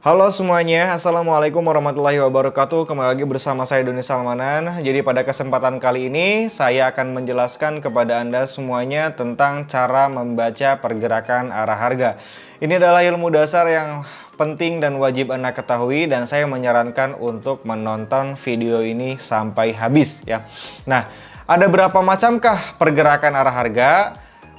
Halo semuanya, Assalamualaikum warahmatullahi wabarakatuh. Kembali lagi bersama saya Doni Salmanan. Jadi pada kesempatan kali ini saya akan menjelaskan kepada Anda semuanya tentang cara membaca pergerakan arah harga. Ini adalah ilmu dasar yang penting dan wajib Anda ketahui, dan saya menyarankan untuk menonton video ini sampai habis ya. Nah, ada berapa macamkah pergerakan arah harga?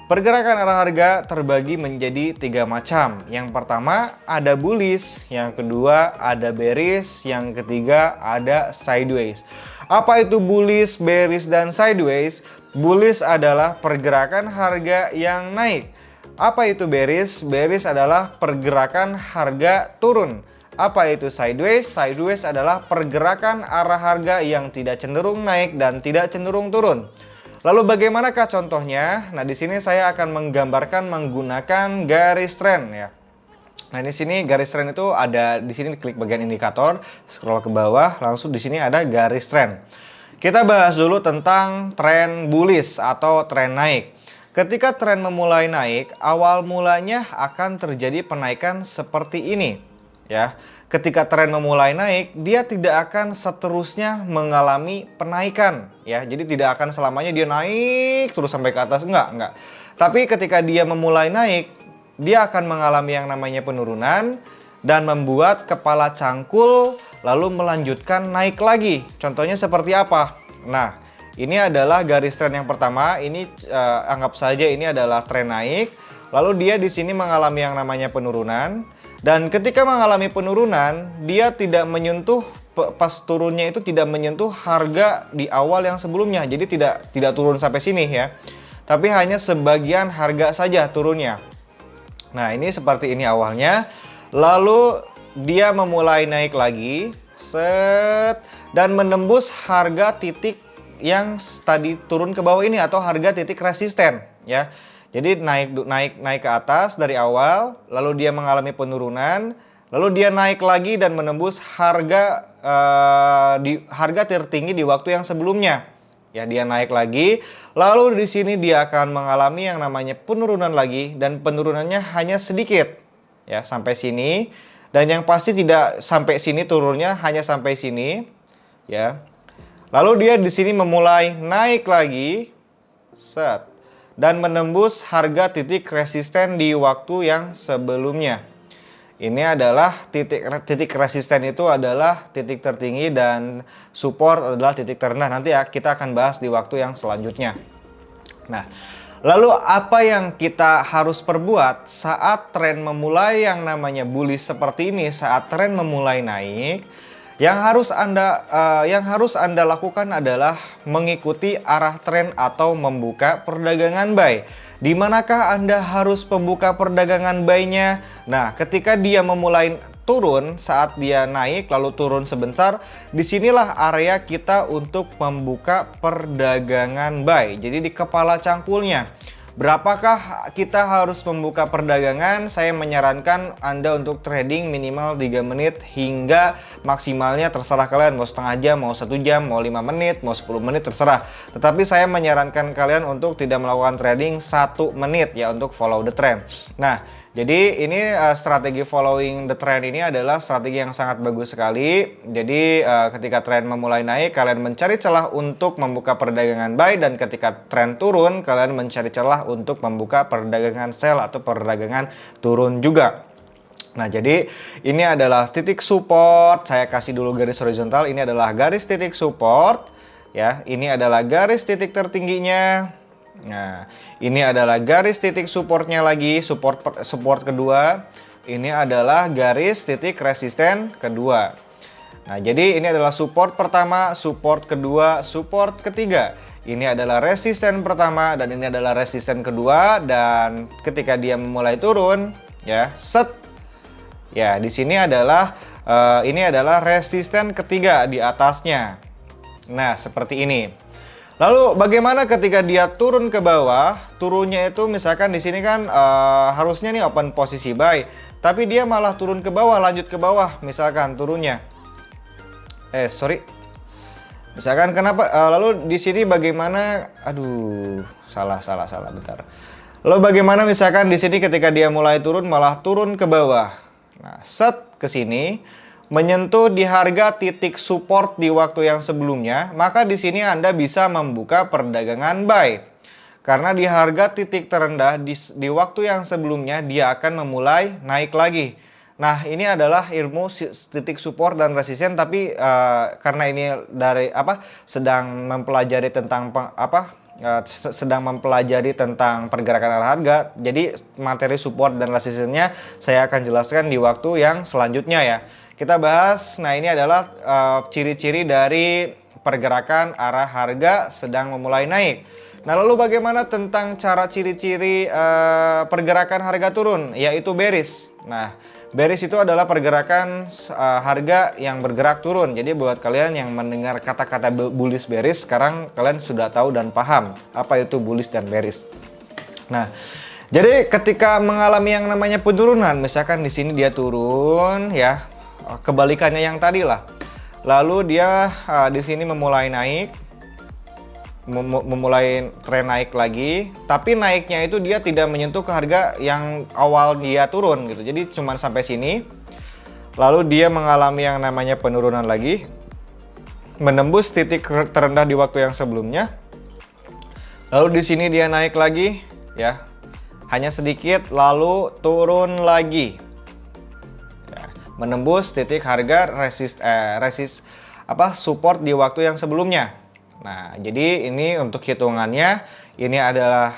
Pergerakan arah harga terbagi menjadi 3 macam. Yang pertama ada bullish, yang kedua ada bearish, yang ketiga ada sideways. Apa itu bullish, bearish, dan sideways? Bullish adalah pergerakan harga yang naik. Apa itu bearish? Bearish adalah pergerakan harga turun. Apa itu sideways? Sideways adalah pergerakan arah harga yang tidak cenderung naik dan tidak cenderung turun. Lalu bagaimanakah contohnya? Nah, di sini saya akan menggambarkan menggunakan garis tren ya. Nah, di sini garis tren itu ada di sini, klik bagian indikator, scroll ke bawah, langsung di sini ada garis tren. Kita bahas dulu tentang tren bullish atau tren naik. Ketika tren memulai naik, awal mulanya akan terjadi penaikan seperti ini ya. Ketika tren memulai naik, dia tidak akan seterusnya mengalami penaikan ya. Jadi tidak akan selamanya dia naik terus sampai ke atas, enggak. Tapi ketika dia memulai naik, dia akan mengalami yang namanya penurunan dan membuat kepala cangkul lalu melanjutkan naik lagi. Contohnya seperti apa? Nah, ini adalah garis tren yang pertama. Ini anggap saja ini adalah tren naik. Lalu dia di sini mengalami yang namanya penurunan. Dan ketika mengalami penurunan, dia tidak menyentuh, pas turunnya itu tidak menyentuh harga di awal yang sebelumnya. Jadi tidak turun sampai sini ya. Tapi hanya sebagian harga saja turunnya. Nah, ini seperti ini awalnya. Lalu dia memulai naik lagi, dan menembus harga titik yang tadi turun ke bawah ini atau harga titik resisten ya. Jadi naik ke atas dari awal, lalu dia mengalami penurunan, lalu dia naik lagi dan menembus harga harga tertinggi di waktu yang sebelumnya. Ya, dia naik lagi, lalu di sini dia akan mengalami yang namanya penurunan lagi, dan penurunannya hanya sedikit ya, sampai sini. Dan yang pasti tidak sampai sini turunnya, hanya sampai sini ya. Lalu dia di sini memulai naik lagi, dan menembus harga titik resisten di waktu yang sebelumnya. Ini adalah titik resisten itu adalah titik tertinggi dan support adalah titik terendah. Nanti ya kita akan bahas di waktu yang selanjutnya. Nah, lalu apa yang kita harus perbuat saat tren memulai yang namanya bullish seperti ini, saat tren memulai naik? Yang harus Anda lakukan adalah mengikuti arah tren atau membuka perdagangan buy. Di manakah Anda harus membuka perdagangan buy-nya? Nah, ketika dia memulai turun, saat dia naik lalu turun sebentar, disinilah area kita untuk membuka perdagangan buy. Jadi di kepala cangkulnya. Berapakah kita harus membuka perdagangan? Saya menyarankan Anda untuk trading minimal 3 menit hingga maksimalnya terserah kalian. Mau setengah jam, mau 1 jam, mau 5 menit, mau 10 menit, terserah. Tetapi saya menyarankan kalian untuk tidak melakukan trading 1 menit ya, untuk follow the trend. Nah, jadi ini strategi following the trend ini adalah strategi yang sangat bagus sekali. Jadi ketika tren memulai naik, kalian mencari celah untuk membuka perdagangan buy, dan ketika tren turun, kalian mencari celah untuk membuka perdagangan sell atau perdagangan turun juga. Nah, jadi ini adalah titik support. Saya kasih dulu garis horizontal. Ini adalah garis titik support ya. Ini adalah garis titik tertingginya. Nah, ini adalah garis titik supportnya lagi, support kedua. Ini adalah garis titik resisten kedua. Nah, jadi ini adalah support pertama, support kedua, support ketiga. Ini adalah resisten pertama dan ini adalah resisten kedua, dan ketika dia memulai turun ya, ya, di sini adalah ini adalah resisten ketiga di atasnya. Nah, seperti ini. Lalu bagaimana ketika dia turun ke bawah? Turunnya itu misalkan di sini kan harusnya nih open posisi buy, tapi dia malah turun ke bawah, lanjut ke bawah misalkan turunnya. Misalkan kenapa? Lalu di sini bagaimana? Aduh, salah bentar. Lalu bagaimana misalkan di sini ketika dia mulai turun malah turun ke bawah. Nah, ke sini, menyentuh di harga titik support di waktu yang sebelumnya, maka di sini Anda bisa membuka perdagangan buy. Karena di harga titik terendah di waktu yang sebelumnya dia akan memulai naik lagi. Nah, ini adalah ilmu titik support dan resisten, tapi karena ini sedang mempelajari tentang sedang mempelajari tentang pergerakan arah harga, jadi materi support dan resistennya saya akan jelaskan di waktu yang selanjutnya ya. Kita bahas, nah ini adalah ciri-ciri dari pergerakan arah harga sedang memulai naik. Nah, lalu bagaimana tentang cara ciri-ciri pergerakan harga turun, yaitu bearish. Nah, bearish itu adalah pergerakan harga yang bergerak turun. Jadi buat kalian yang mendengar kata-kata bullish bearish, sekarang kalian sudah tahu dan paham apa itu bullish dan bearish. Nah, jadi ketika mengalami yang namanya penurunan, misalkan di sini dia turun ya, kebalikannya yang tadi lah. Lalu dia di sini memulai naik. Memulai tren naik lagi, tapi naiknya itu dia tidak menyentuh ke harga yang awal dia turun gitu. Jadi cuma sampai sini. Lalu dia mengalami yang namanya penurunan lagi, menembus titik terendah di waktu yang sebelumnya. Lalu di sini dia naik lagi ya. Hanya sedikit lalu turun lagi. Ya, menembus titik harga support di waktu yang sebelumnya. Nah, jadi ini untuk hitungannya, ini adalah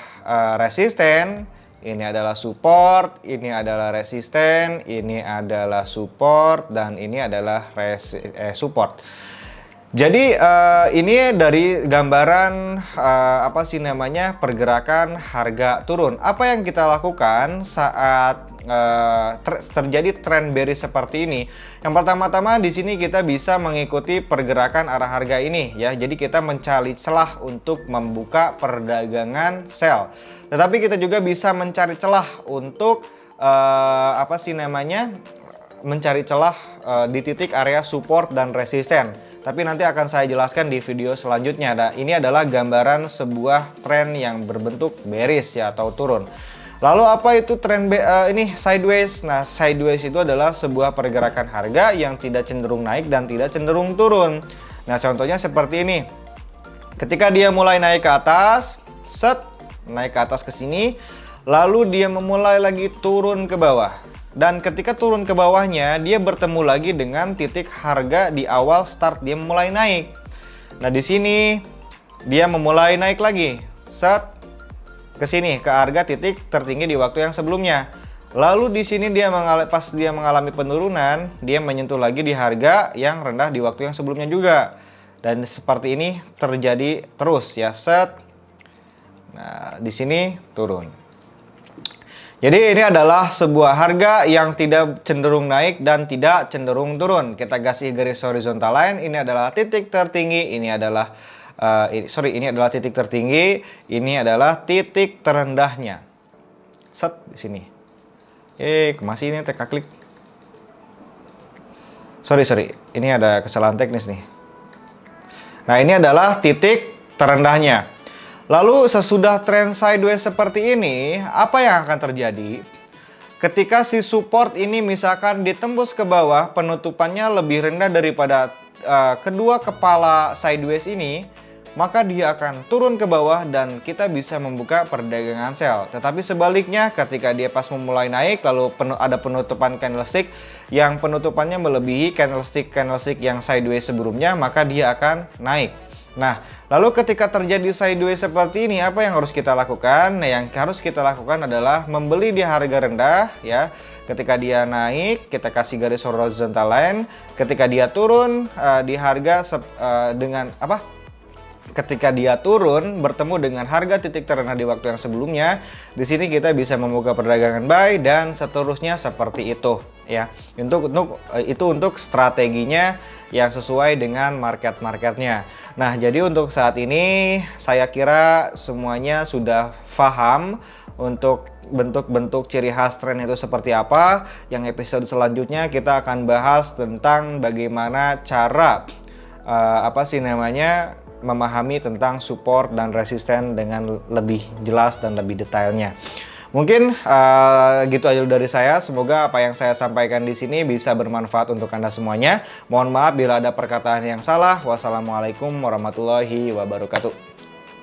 resisten, ini adalah support, ini adalah resisten, ini adalah support, dan ini adalah support. Jadi ini dari gambaran pergerakan harga turun. Apa yang kita lakukan saat terjadi tren bearish seperti ini? Yang pertama-tama di sini kita bisa mengikuti pergerakan arah harga ini ya. Jadi kita mencari celah untuk membuka perdagangan sell. Tetapi kita juga bisa mencari celah untuk mencari celah di titik area support dan resisten. Tapi nanti akan saya jelaskan di video selanjutnya. Nah, ini adalah gambaran sebuah tren yang berbentuk bearish ya, atau turun. Lalu apa itu tren ini sideways? Nah, sideways itu adalah sebuah pergerakan harga yang tidak cenderung naik dan tidak cenderung turun. Nah, contohnya seperti ini. Ketika dia mulai naik ke atas, naik ke atas ke sini, lalu dia memulai lagi turun ke bawah. Dan ketika turun ke bawahnya, dia bertemu lagi dengan titik harga di awal start dia mulai naik. Nah, di sini dia memulai naik lagi. Ke sini ke harga titik tertinggi di waktu yang sebelumnya. Lalu di sini pas dia mengalami penurunan, dia menyentuh lagi di harga yang rendah di waktu yang sebelumnya juga. Dan seperti ini terjadi terus ya, Nah, di sini turun. Jadi ini adalah sebuah harga yang tidak cenderung naik dan tidak cenderung turun. Kita kasih garis horizontal line, ini adalah titik tertinggi, ini adalah ini adalah titik tertinggi, ini adalah titik terendahnya. Di sini. Masih ini teka klik. Sorry, ini ada kesalahan teknis nih. Nah, ini adalah titik terendahnya. Lalu sesudah tren sideways seperti ini, apa yang akan terjadi? Ketika si support ini misalkan ditembus ke bawah, penutupannya lebih rendah daripada kedua kepala sideways ini, maka dia akan turun ke bawah dan kita bisa membuka perdagangan sell. Tetapi sebaliknya, ketika dia pas memulai naik, lalu ada penutupan candlestick yang penutupannya melebihi candlestick yang sideways sebelumnya, maka dia akan naik. Nah, lalu ketika terjadi sideways seperti ini, apa yang harus kita lakukan? Nah, yang harus kita lakukan adalah membeli di harga rendah ya. Ketika dia naik, kita kasih garis horizontal line. Ketika dia turun di harga ketika dia turun bertemu dengan harga titik terendah di waktu yang sebelumnya, di sini kita bisa membuka perdagangan buy dan seterusnya seperti itu ya. Untuk strateginya yang sesuai dengan marketnya. Nah, jadi untuk saat ini saya kira semuanya sudah paham untuk bentuk-bentuk ciri khas tren itu seperti apa. Yang episode selanjutnya kita akan bahas tentang bagaimana cara memahami tentang support dan resisten dengan lebih jelas dan lebih detailnya. Mungkin gitu aja dulu dari saya. Semoga apa yang saya sampaikan di sini bisa bermanfaat untuk Anda semuanya. Mohon maaf bila ada perkataan yang salah. Wassalamualaikum warahmatullahi wabarakatuh.